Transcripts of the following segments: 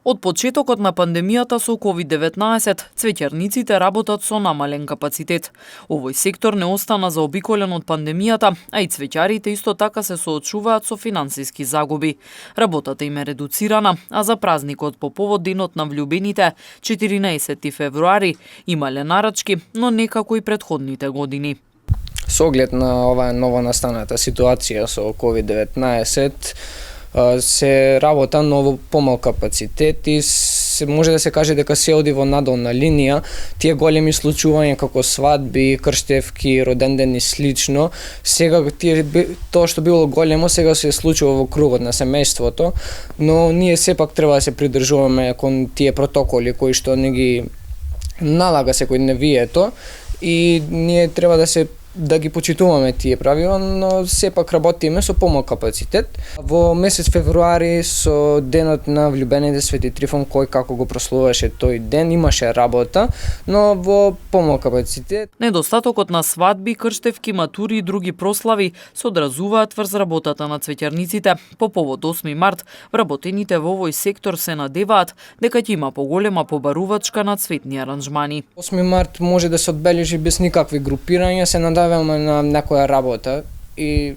Од почетокот на пандемијата со COVID-19, цвеќарниците работат со намален капацитет. Овој сектор не остана заобиколен од пандемијата, а и цвеќарите исто така се соочуваат со финансиски загуби. Работата им е редуцирана, а за празникот по повод денот на влюбените, 14 февруари, имале нарачки, но не како и претходните години. Со оглед на оваа новонастаната ситуација со COVID-19, се работа ново помал капацитет и може да се каже дека се оди во надолна линија. Тие големи случувања како свадби, крштевки, роденден и слично, сега тоа што било големо сега се случува во кругот на семејството, но ние сепак треба да се придржуваме кон тие протоколи кои што не ги налага секојдневието и ние треба да ги почитуваме тие правила, но сепак работиме со помал капацитет. Во месец февруари со денот на влюбените Свети Трифон, кој како го прославуваше тој ден, имаше работа, но во помал капацитет. Недостатокот на свадби, крштевки, матури и други прослави се одразуваат врз работата на цвеќарниците. По повод 8 март, вработените во овој сектор се надеваат дека ќе има поголема побарувачка на цветни аранжмани. 8 март може да се одбележи без никакви групирања, се надеваме на некоја работа и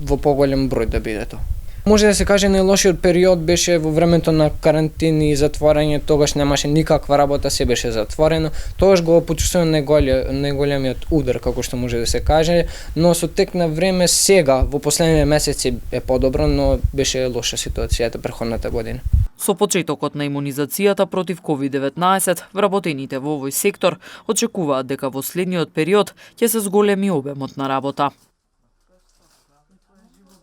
во поголем број да биде тоа. Може да се каже најлошиот период беше во времето на карантини и затворање, тогаш немаше никаква работа, се беше затворено. Тогаш го почувствувам најголемиот удар, како што може да се каже, но со тек на време сега, во последните месеци е подобро, но беше лоша ситуацијата претходната година. Со почетокот на имунизацијата против COVID-19, вработените во овој сектор очекуваат дека во следниот период ќе се зголеми обемот на работа.